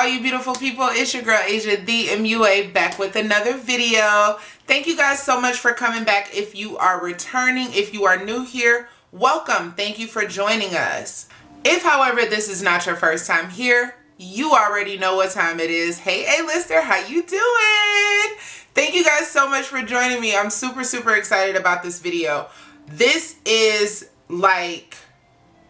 you beautiful people, it's your girl Asia the MUA back with another video. Thank you guys so much for coming back. If you are returning, if you are new here, welcome. Thank you for joining us. If however this is not your first time here, you already know what time it is. Hey A-lister, how you doing? Thank you guys so much for joining me. I'm super excited about this video. This is like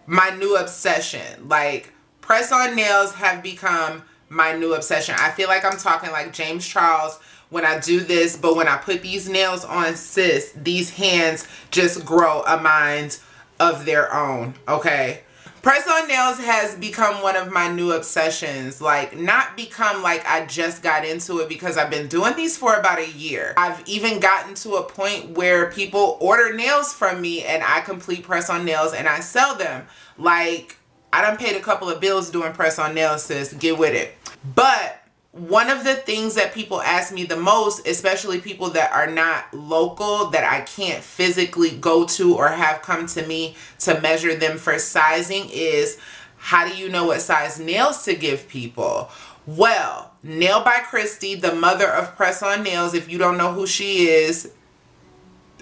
my new obsession. Like, press-on nails have become my new obsession. I feel like I'm talking like James Charles when I do this, but when I put these nails on, sis, these hands just grow a mind of their own, okay? Press-on nails has become one of my new obsessions. Like, not become like I just got into it, because I've been doing these for about a year. I've even gotten to a point where people order nails from me and I complete press-on nails and I sell them. Like, I done paid a couple of bills doing press-on nails, sis. Get with it. But one of the things that people ask me the most, especially people that are not local, that I can't physically go to or have come to me to measure them for sizing, is how do you know what size nails to give people? Well, Nail by Christy, the mother of press-on nails, if you don't know who she is,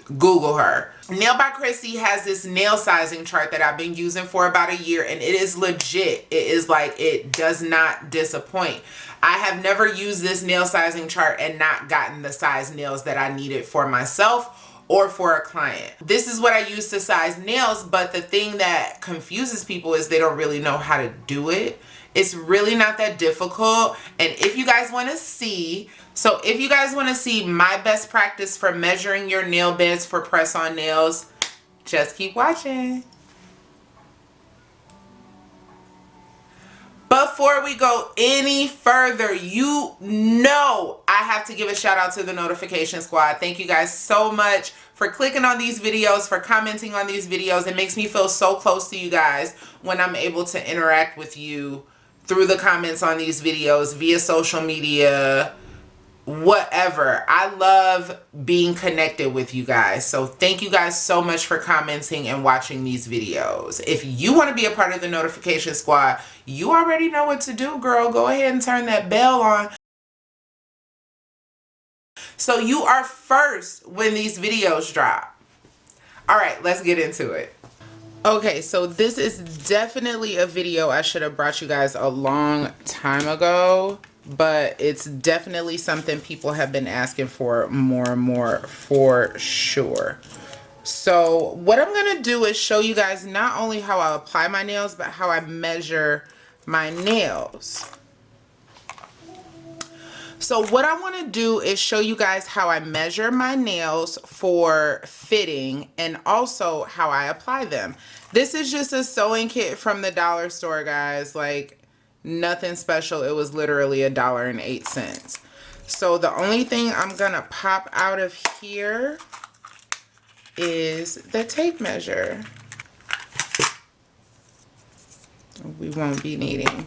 Google her. Nail by Christy has this nail sizing chart that I've been using for about a year, and it is legit. It is like, it does not disappoint. I have never used this nail sizing chart and not gotten the size nails that I needed for myself or for a client. This is what I use to size nails, but the thing that confuses people is they don't really know how to do it. It's really not that difficult. And if you guys want to see, if you guys want to see my best practice for measuring your nail beds for press-on nails, just keep watching. Before we go any further, you know I have to give a shout out to the notification squad. Thank you guys so much for clicking on these videos, for commenting on these videos. It makes me feel so close to you guys when I'm able to interact with you through the comments on these videos, via social media, whatever. I love being connected with you guys. So thank you guys so much for commenting and watching these videos. If you want to be a part of the notification squad, you already know what to do, girl. Go ahead and turn that bell on, so you are first when these videos drop. All right, let's get into it. Okay, so this is definitely a video I should have brought you guys a long time ago, but it's definitely something people have been asking for more and more, for sure. So what I'm gonna do is show you guys not only how I apply my nails, but how I measure my nails. So what I want to do is show you guys how I measure my nails for fitting, and also how I apply them. This is just a sewing kit from the dollar store, guys. Like, nothing special. It was literally $1.08. So the only thing I'm gonna pop out of here is the tape measure. We won't be needing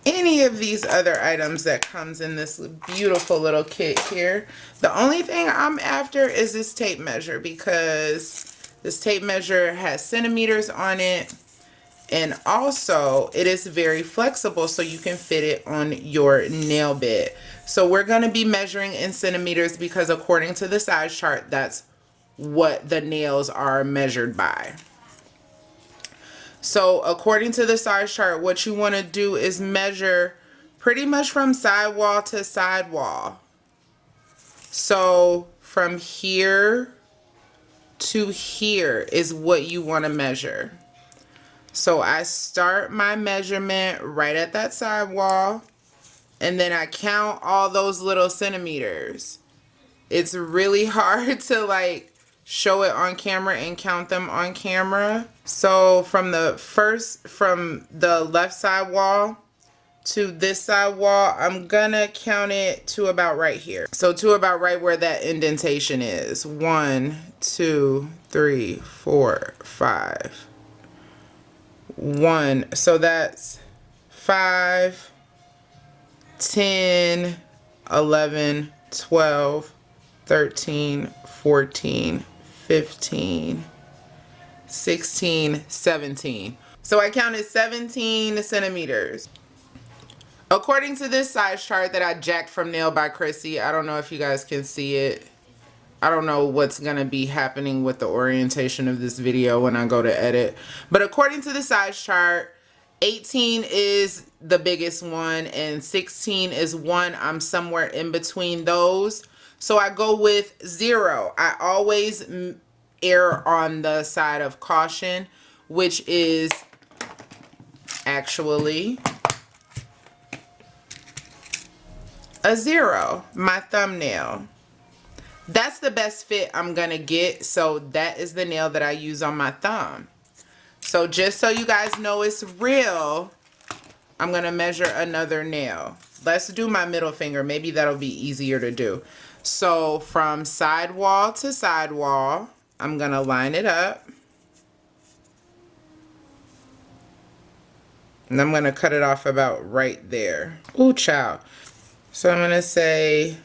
any of these other items that comes in this beautiful little kit here. The only thing I'm after is this tape measure, because this tape measure has centimeters on it, and also it is very flexible, so you can fit it on your nail bed. So we're going to be measuring in centimeters, because according to the size chart, that's what the nails are measured by. So according to the size chart, what you want to do is measure pretty much from sidewall to sidewall. So from here to here is what you want to measure. So I start my measurement right at that sidewall, and then I count all those little centimeters. It's really hard to like show it on camera and count them on camera. So from the left side wall to this side wall, I'm gonna count it to about right here. So to about right where that indentation is. 1, 2, 3, 4, 5. 1. So that's 5, 10, 11, 12, 13, 14, 15, 16, 17. So I counted 17 centimeters. According to this size chart that I jacked from Nail by Chrissy, I don't know if you guys can see it. I don't know what's going to be happening with the orientation of this video when I go to edit. But according to the size chart, 18 is the biggest one and 16 is 1. I'm somewhere in between those. So I go with 0. I always err on the side of caution, which is actually a 0, my thumbnail. That's the best fit I'm gonna get, so that is the nail that I use on my thumb. So just so you guys know it's real, I'm gonna measure another nail. Let's do my middle finger. Maybe that'll be easier to do. So from sidewall to sidewall, I'm gonna line it up. And I'm gonna cut it off about right there. Ooh, child. So I'm gonna say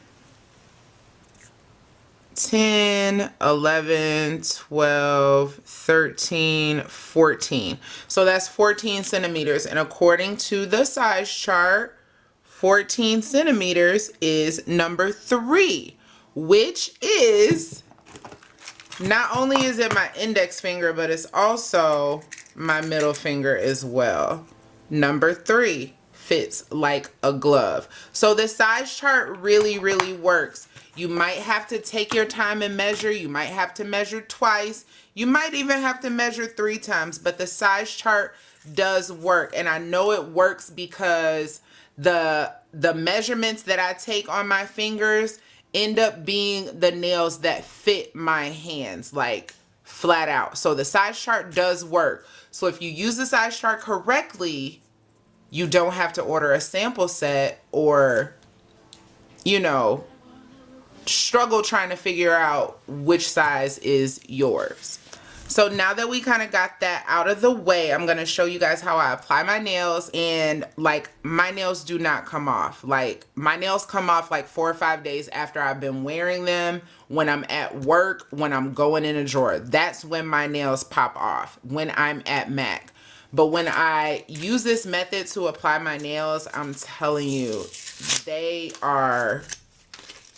10, 11, 12, 13, 14. So that's 14 centimeters. And according to the size chart, 14 centimeters is number 3, which is, not only is it my index finger, but it's also my middle finger as well. Number 3 fits like a glove. So the size chart really, really works. You might have to take your time and measure. You might have to measure twice. You might even have to measure 3 times, but the size chart does work. And I know it works because the measurements that I take on my fingers end up being the nails that fit my hands, like flat out. So the size chart does work. So if you use the size chart correctly, you don't have to order a sample set or, you know, struggle trying to figure out which size is yours. So now that we kind of got that out of the way, I'm going to show you guys how I apply my nails. And like, my nails do not come off. Like, my nails come off like 4 or 5 days after I've been wearing them, when I'm at work, when I'm going in a drawer. That's when my nails pop off, when I'm at MAC. But when I use this method to apply my nails, I'm telling you, they are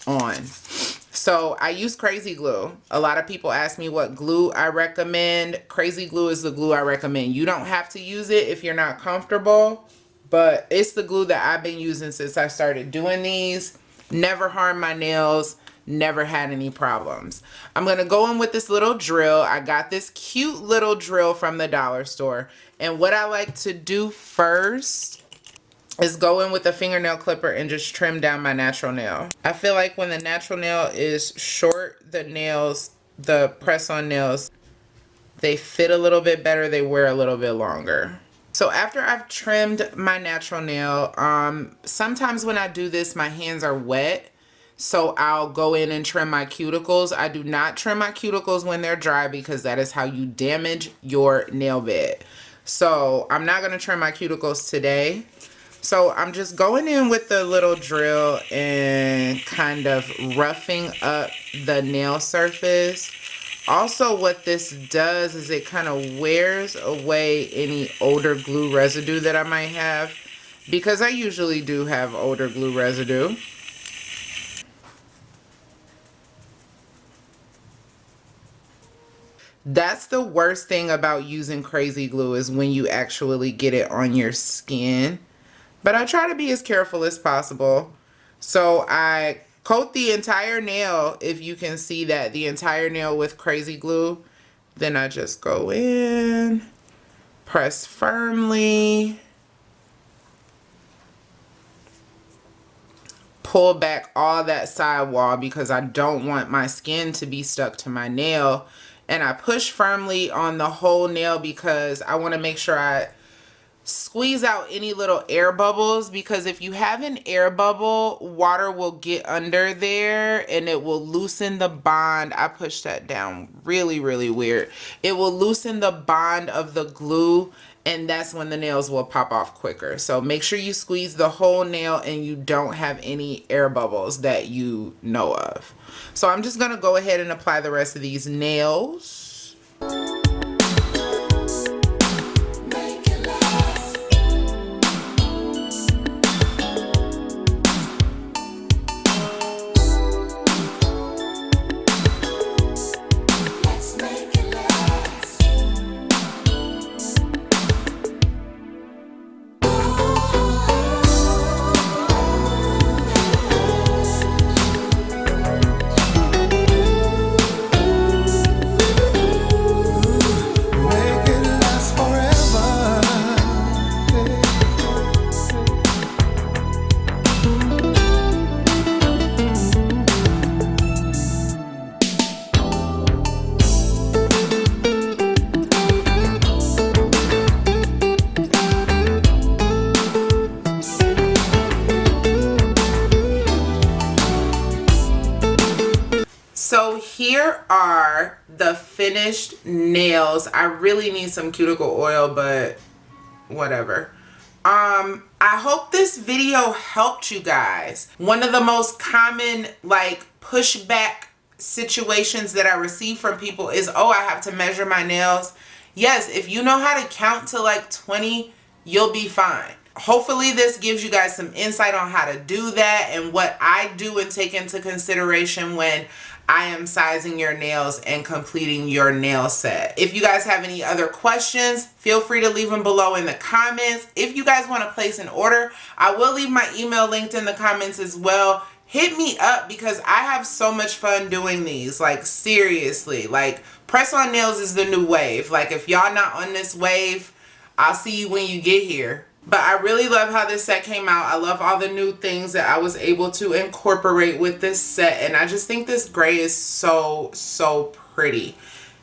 on. So I use Crazy Glue. A lot of people ask me what glue I recommend. Crazy Glue is the glue I recommend. You don't have to use it if you're not comfortable, but it's the glue that I've been using since I started doing these. Never harmed my nails. Never had any problems. I'm going to go in with this little drill. I got this cute little drill from the dollar store. And what I like to do first is go in with a fingernail clipper and just trim down my natural nail. I feel like when the natural nail is short, the nails, the press-on nails, they fit a little bit better. They wear a little bit longer. So after I've trimmed my natural nail, sometimes when I do this, my hands are wet. So I'll go in and trim my cuticles. I do not trim my cuticles when they're dry because that is how you damage your nail bed. So I'm not going to trim my cuticles today. So I'm just going in with the little drill and kind of roughing up the nail surface. Also, what this does is it kind of wears away any older glue residue that I might have, because I usually do have older glue residue. That's the worst thing about using Crazy Glue, is when you actually get it on your skin. But I try to be as careful as possible. So I coat the entire nail, if you can see that, the entire nail with Crazy Glue. Then I just go in, press firmly, pull back all that sidewall because I don't want my skin to be stuck to my nail. And I push firmly on the whole nail because I want to make sure I squeeze out any little air bubbles, because if you have an air bubble, water will get under there and it will loosen the bond. I push that down really, really weird. It will loosen the bond of the glue, and that's when the nails will pop off quicker. So make sure you squeeze the whole nail and you don't have any air bubbles that you know of. So I'm just going to go ahead and apply the rest of these nails. here are the finished nails. I really need some cuticle oil, but whatever. I hope this video helped you guys. One of the most common like pushback situations that I receive from people is, oh, I have to measure my nails. Yes, if you know how to count to like 20, you'll be fine. Hopefully this gives you guys some insight on how to do that and what I do and take into consideration when I am sizing your nails and completing your nail set. If you guys have any other questions, feel free to leave them below in the comments. If you guys want to place an order, I will leave my email linked in the comments as well. Hit me up because I have so much fun doing these. Like seriously, like press on nails is the new wave. Like if y'all not on this wave, I'll see you when you get here. But I really love how this set came out. I love all the new things that I was able to incorporate with this set. And I just think this gray is so, so pretty.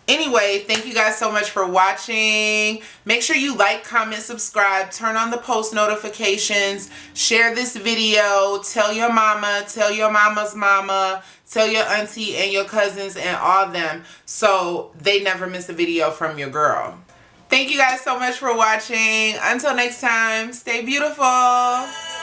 Anyway, thank you guys so much for watching. Make sure you like, comment, subscribe, turn on the post notifications, share this video, tell your mama, tell your mama's mama, tell your auntie and your cousins and all them so they never miss a video from your girl. Thank you guys so much for watching. Until next time, stay beautiful.